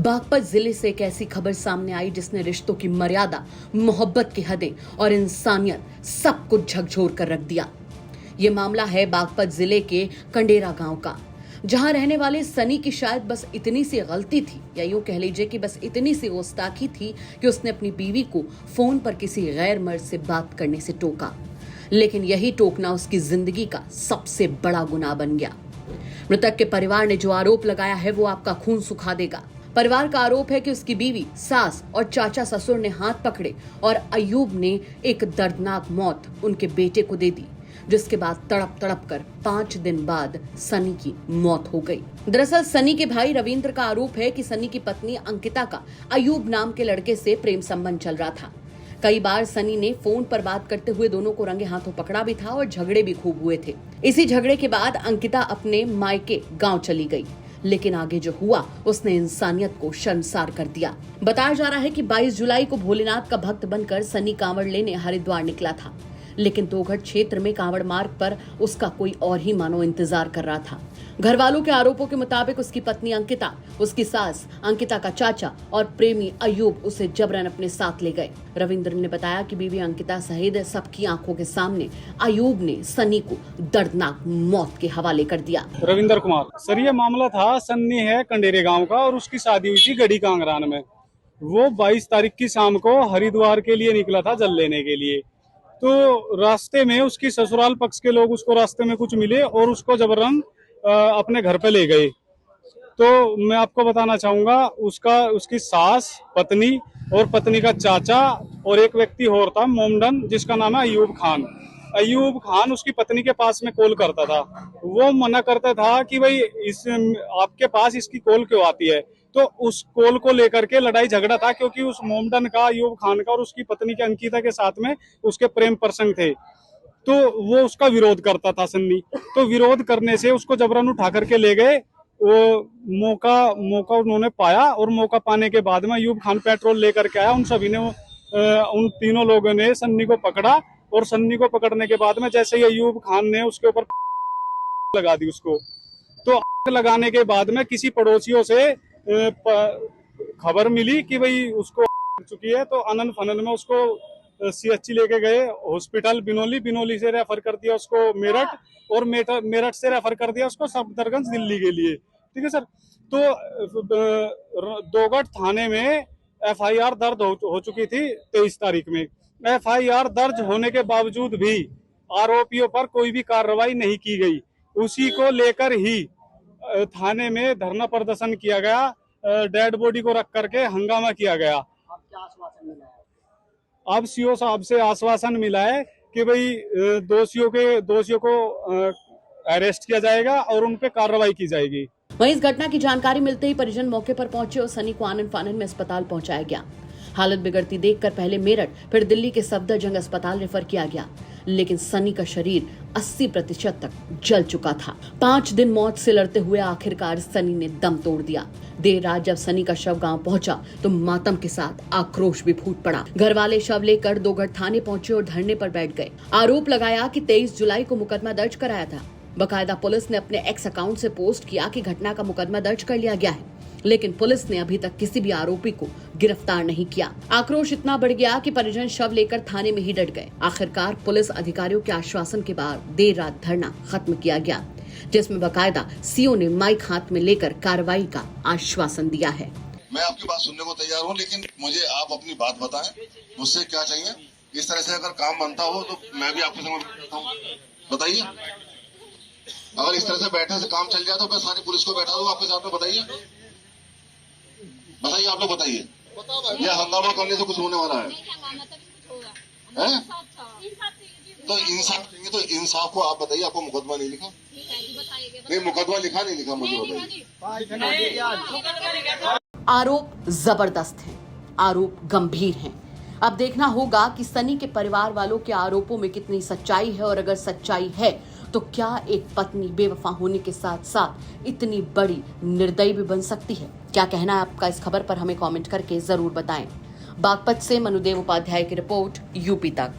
बागपत जिले से एक ऐसी खबर सामने आई जिसने रिश्तों की मर्यादा, मोहब्बत की हदें और इंसानियत सब कुछ झकझोर कर रख दिया। ये मामला है बागपत जिले के कंडेरा गांव का, जहां रहने वाले सनी की शायद बस इतनी सी गलती थी, या यूं कह लीजिए कि बस इतनी सी गुस्ताखी थी कि उसने अपनी बीवी को फोन पर किसी गैर मर्द से बात करने से टोका। लेकिन यही टोकना उसकी जिंदगी का सबसे बड़ा गुनाह बन गया। मृतक के परिवार ने जो आरोप लगाया है वो आपका खून सुखा देगा। परिवार का आरोप है कि उसकी बीवी, सास और चाचा ससुर ने हाथ पकड़े और अयूब ने एक दर्दनाक मौत उनके बेटे को दे दी, जिसके बाद तड़प तड़प कर 5 दिन बाद सनी की मौत हो गई। दरअसल सनी के भाई रविंद्र का आरोप है कि सनी की पत्नी अंकिता का अयूब नाम के लड़के से प्रेम संबंध चल रहा था। कई बार सनी ने फोन पर बात करते हुए दोनों को रंगे हाथों पकड़ा भी था और झगड़े भी खूब हुए थे। इसी झगड़े के बाद अंकिता अपने मायके गांव चली गई, लेकिन आगे जो हुआ उसने इंसानियत को शर्मसार कर दिया। बताया जा रहा है कि 22 जुलाई को भोलेनाथ का भक्त बनकर सनी कांवड़ लेने हरिद्वार निकला था, लेकिन तोघट क्षेत्र में कांवड़ मार्ग पर उसका कोई और ही मानो इंतजार कर रहा था। घर वालों के आरोपों के मुताबिक उसकी पत्नी अंकिता, उसकी सास, अंकिता का चाचा और प्रेमी अयूब उसे जबरन अपने साथ ले गए। रविंद्र ने बताया कि बीवी अंकिता सहित सबकी आंखों के सामने अयूब ने सनी को दर्दनाक मौत के हवाले कर दिया। रविंद्र कुमार सर, ये मामला था, सन्नी है कंडेरे गांव का और उसकी शादी हुई थी गढ़ी कांगरान में। वो 22 तारीख की शाम को हरिद्वार के लिए निकला था जल लेने के लिए। तो रास्ते में उसकी ससुराल पक्ष के लोग उसको रास्ते में कुछ मिले और उसको जबरन अपने घर पे ले गए। तो मैं आपको बताना चाहूंगा, उसकी सास, पत्नी और पत्नी का चाचा और एक व्यक्ति और था मोमडन, जिसका नाम है अयूब खान। अयूब खान उसकी पत्नी के पास में कॉल करता था। वो मना करता था कि भाई आपके पास इसकी कॉल क्यों आती है। तो उस कॉल को लेकर के लड़ाई झगड़ा था, क्योंकि उस मोमडन का, अयूब खान का और उसकी पत्नी के अंकिता के साथ में उसके प्रेम प्रसंग थे। तो वो उसका विरोध करता था सन्नी। तो विरोध करने से उसको जबरन उठा करके ले गए। वो मौका उन्होंने पाया और मौका पाने के बाद में अयूब खान पेट्रोल लेकर के आया। उन सभी ने उन तीनों लोगों ने सन्नी को पकड़ा और सन्नी को पकड़ने के बाद में जैसे ही अयूब खान ने उसके ऊपर लगा दी उसको, तो आग लगाने के बाद में किसी पड़ोसियों से खबर मिली कि भाई उसको चुकी है। तो अनन फनन में उसको सीएचसी लेके गए हॉस्पिटल बिनोली से रेफर कर दिया उसको मेरठ, और मेरठ से रेफर कर दिया उसको सफदरगंज दिल्ली के लिए। ठीक है सर। तो दोगट थाने में एफआईआर दर्ज हो चुकी थी 23 तारीख में। एफआईआर दर्ज होने के बावजूद भी आरोपियों पर कोई भी कार्रवाई नहीं की गई। उसी को लेकर ही थाने में धरना प्रदर्शन किया गया, डेड बॉडी को रख करके हंगामा किया गया। अब सीओ साहब से आश्वासन मिला है कि भाई दोषियों को अरेस्ट किया जाएगा और उन पे कार्रवाई की जाएगी। वहीं इस घटना की जानकारी मिलते ही परिजन मौके पर पहुंचे और सनी को आनन फानन में अस्पताल पहुंचाया गया। हालत बिगड़ती देखकर पहले मेरठ फिर दिल्ली के सफदरजंग अस्पताल रेफर किया गया, लेकिन सनी का शरीर 80% तक जल चुका था। 5 दिन मौत से लड़ते हुए आखिरकार सनी ने दम तोड़ दिया। देर रात जब सनी का शव गांव पहुंचा तो मातम के साथ आक्रोश भी फूट पड़ा। घर वाले शव लेकर दोगट थाने पहुंचे और धरने पर बैठ गए। आरोप लगाया कि 23 जुलाई को मुकदमा दर्ज कराया था। बकायदा पुलिस ने अपने एक्स अकाउंट से पोस्ट किया कि घटना का मुकदमा दर्ज कर लिया गया है, लेकिन पुलिस ने अभी तक किसी भी आरोपी को गिरफ्तार नहीं किया। आक्रोश इतना बढ़ गया कि परिजन शव लेकर थाने में ही डट गए। आखिरकार पुलिस अधिकारियों के आश्वासन के बाद देर रात धरना खत्म किया गया, जिसमें बकायदा सीओ ने माइक हाथ में लेकर कार्रवाई का आश्वासन दिया है। मैं आपकी बात सुनने को तैयार हूँ, लेकिन मुझे आप अपनी बात बताएं, मुझसे क्या चाहिए। इस तरह से अगर काम बनता हो तो मैं भी आपके संग बैठता हूँ। बताइए, अगर इस तरह से बैठने से काम चल जाए तो मैं सारी पुलिस को बैठा दूँ आपके साथ में। बताइए आप लोग बताइए, यह हंगामा करने से कुछ होने वाला है? तो इंसाफ चाहिए, तो इंसाफ को आप बताइए। आपको मुकदमा नहीं लिखा? नहीं, मुकदमा लिखा नहीं लिखा मुझे बताइए। आरोप जबरदस्त हैं, आरोप गंभीर हैं। अब देखना होगा कि सनी के परिवार वालों के आरोपों में कितनी सच्चाई है, और अगर सच्चाई है तो क्या एक पत्नी बेवफा होने के साथ साथ इतनी बड़ी निर्दयी भी बन सकती है? क्या कहना है आपका इस खबर पर हमें कमेंट करके जरूर बताएं। बागपत से मनुदेव उपाध्याय की रिपोर्ट, यूपी तक।